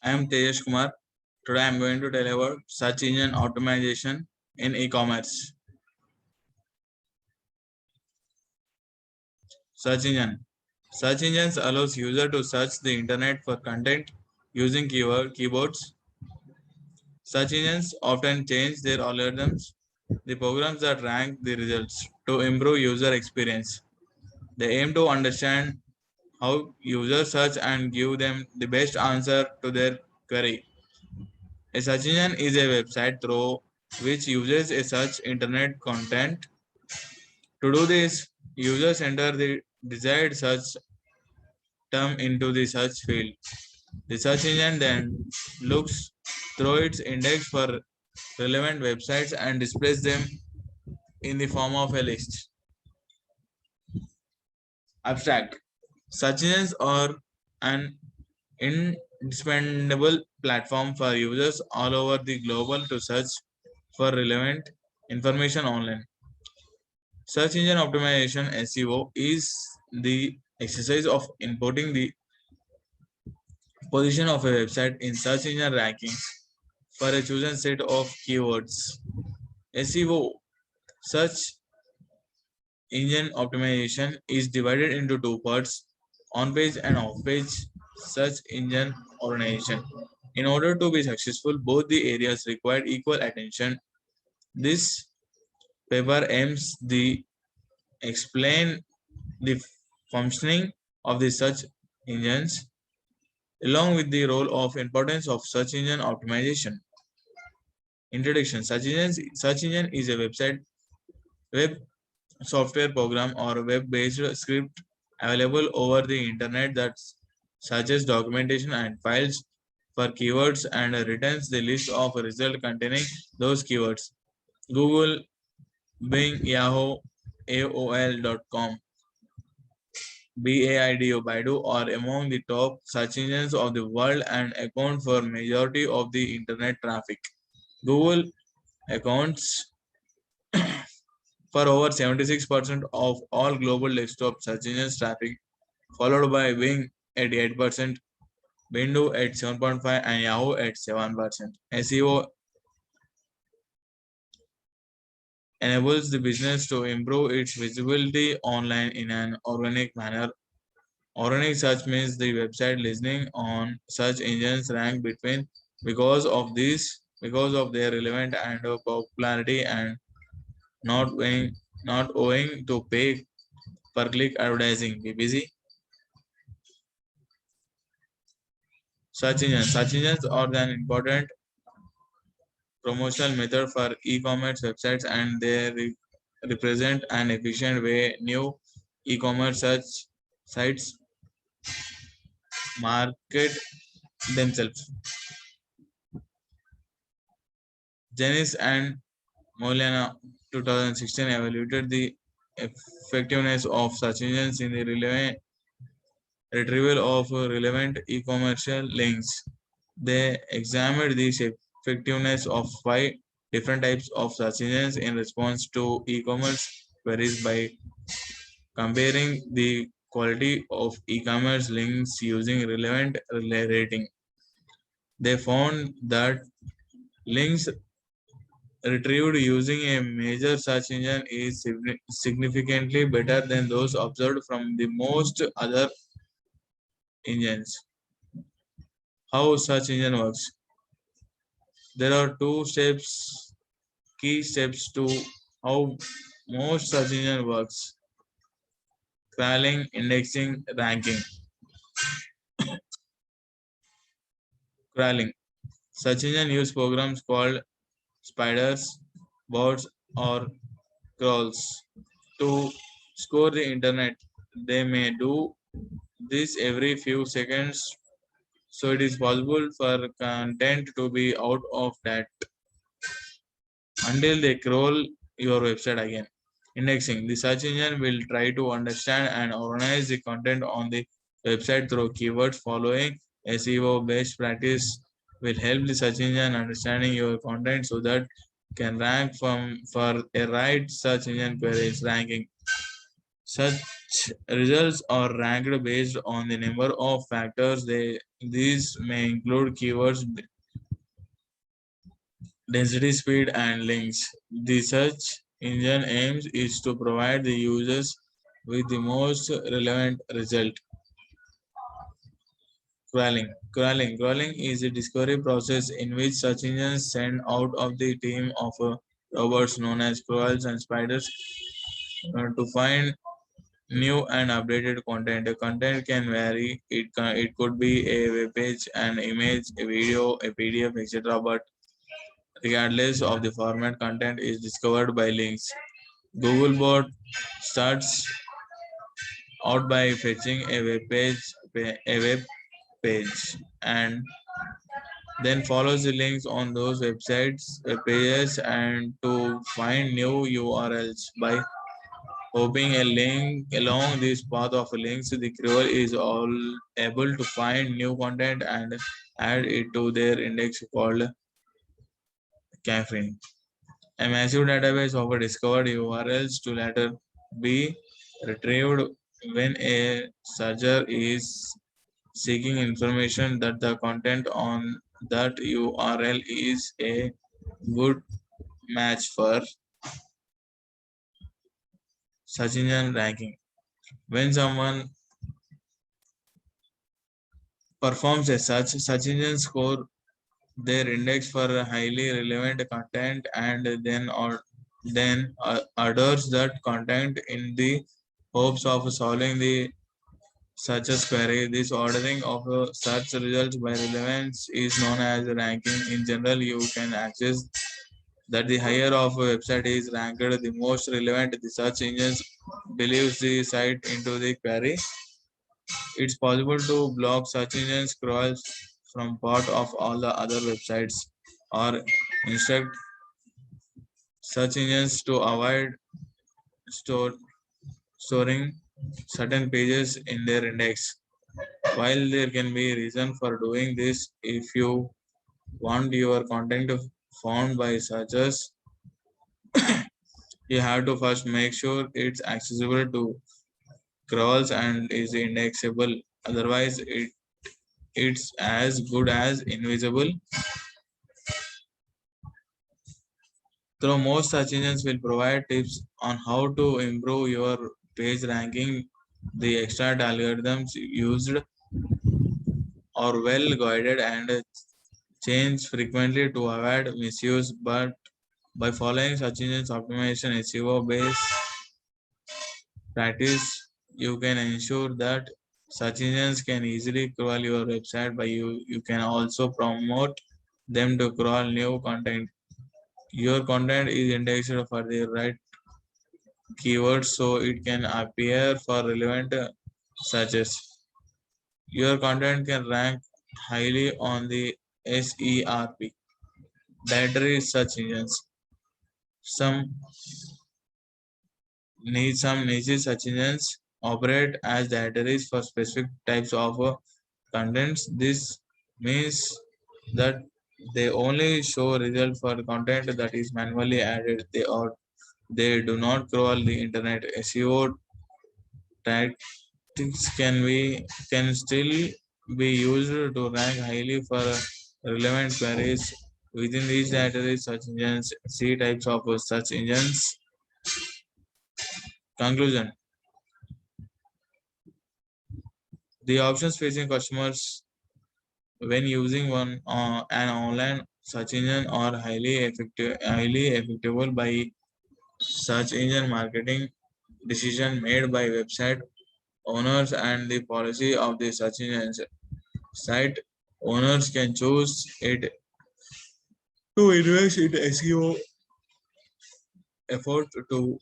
I am Tejas Kumar. Today I am going to tell about search engine optimization in e-commerce. Search engine. Search engines allows user to search the internet for content using keyboards. Search engines often change their algorithms, the programs that rank the results to improve user experience. They aim to understand how users search and give them the best answer to their query. A search engine is a website through which uses a search internet content. To do this, users enter the desired search term into the search field. The search engine then looks through its index for relevant websites and displays them in the form of a list. Abstract. Search engines are an indispensable platform for users all over the global to search for relevant information online. Search engine optimization (SEO) is the exercise of inputting the position of a website in search engine rankings for a chosen set of keywords. SEO, search engine optimization, is divided into two parts: on-page and off-page search engine organization. In order to be successful, both the areas require equal attention. This paper aims the explain the functioning of the search engines along with the role of importance of search engine optimization. Introduction. Search engine is a web software program or web-based script available over the internet that searches documentation and files for keywords and returns the list of results containing those keywords. Google, Bing, Yahoo, AOL.com, BAIDO, Baidu are among the top search engines of the world and account for majority of the internet traffic. Google accounts for over 76% of all global desktop search engines traffic, followed by Bing at 8%, Baidu at 7.5%, and Yahoo at 7%. SEO enables the business to improve its visibility online in an organic manner. Organic search means the website listening on search engines rank between because of their relevant and popularity and not owing to pay per click advertising. BBC. Search engines are an important promotional method for e-commerce websites and they represent an efficient way new e-commerce search sites market themselves. Janice and Molina 2016 evaluated the effectiveness of search engines in the retrieval of relevant e-commercial links. They examined the effectiveness of 5 different types of search engines in response to e-commerce queries by comparing the quality of e-commerce links using relevant rating. They found that links retrieved using a major search engine is significantly better than those observed from the most other engines. How search engine works? There are key steps to how most search engine works: crawling, indexing, ranking. Crawling. Search engine use programs called spiders, bots, or crawls to score the internet. They may do this every few seconds, so it is possible for content to be out of that until they crawl your website again. Indexing. The search engine will try to understand and organize the content on the website through keywords. Following SEO best practice will help the search engine understanding your content so that can rank for a right search engine queries. Ranking. Search Search results are ranked based on the number of factors. These may include keywords, density, speed, and links. The search engine aims is to provide the users with the most relevant result. Crawling is a discovery process in which search engines send out of the team of robots known as crawlers and spiders to find new and updated content. The content can vary. It could be a web page, an image, a video, a PDF, etc. But regardless of the format, content is discovered by links. Googlebot starts out by fetching a web page, and then follows the links on those web pages and to find new URLs by hoping a link along this path of links. The crawler is all able to find new content and add it to their index called Cafrin. A massive database of discovered URLs to later be retrieved when a searcher is seeking information that the content on that URL is a good match for search engine ranking. When someone performs a search engine score their index for highly relevant content and then orders that content in the hopes of solving the searcher's query. This ordering of search results by relevance is known as ranking. In general, you can access that the higher of a website is ranked, the most relevant the search engines believes the site into the query. It's possible to block search engine scrolls from part of all the other websites or instruct search engines to avoid store, storing certain pages in their index. While there can be reason for doing this, if you want your content found by searchers, you have to first make sure it's accessible to crawls and is indexable. Otherwise, it's as good as invisible. Though most search engines will provide tips on how to improve your page ranking, the extract algorithms used are well guided and change frequently to avoid misuse. But by following search engines optimization SEO based practice, you can ensure that search engines can easily crawl your website, but you can also promote them to crawl new content. Your content is indexed for the right keywords so it can appear for relevant searches. Your content can rank highly on the SERP directory search engines. Some some niche search engines operate as directories for specific types of contents. This means that they only show result for content that is manually added. They do not crawl the internet. SEO tactics can still be used to rank highly for relevant queries within these directories. Search engines. See types of search engines. Conclusion: the options facing customers when using an online search engine are highly effective by search engine marketing decision made by website owners and the policy of the search engine. Site owners can choose it to invest in SEO effort to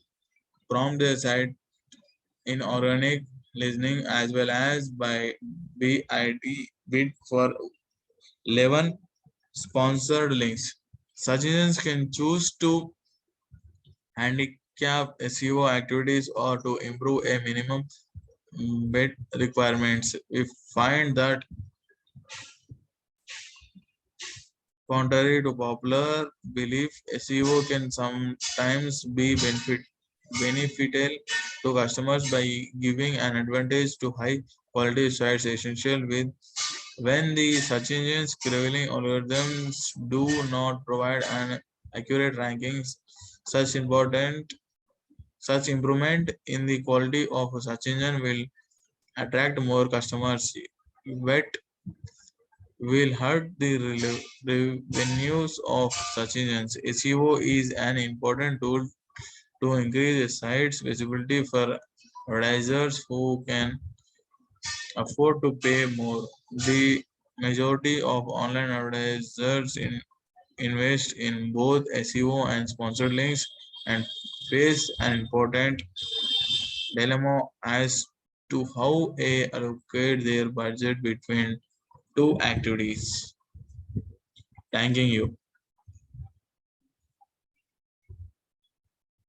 prompt their site in organic listening as well as by bid for 11 sponsored links. Such engines can choose to handicap SEO activities or to improve a minimum bid requirements. We find that contrary to popular belief, SEO can sometimes be benefit beneficial to customers by giving an advantage to high quality sites essential with when the search engines crawling algorithms do not provide an accurate rankings. Such important such improvement in the quality of a search engine will attract more customers, but will hurt the revenues of search engines. SEO is an important tool to increase a site's visibility for advertisers who can afford to pay more. The majority of online advertisers invest in both SEO and sponsored links and face an important dilemma as to how they allocate their budget between two activities. Thanking you.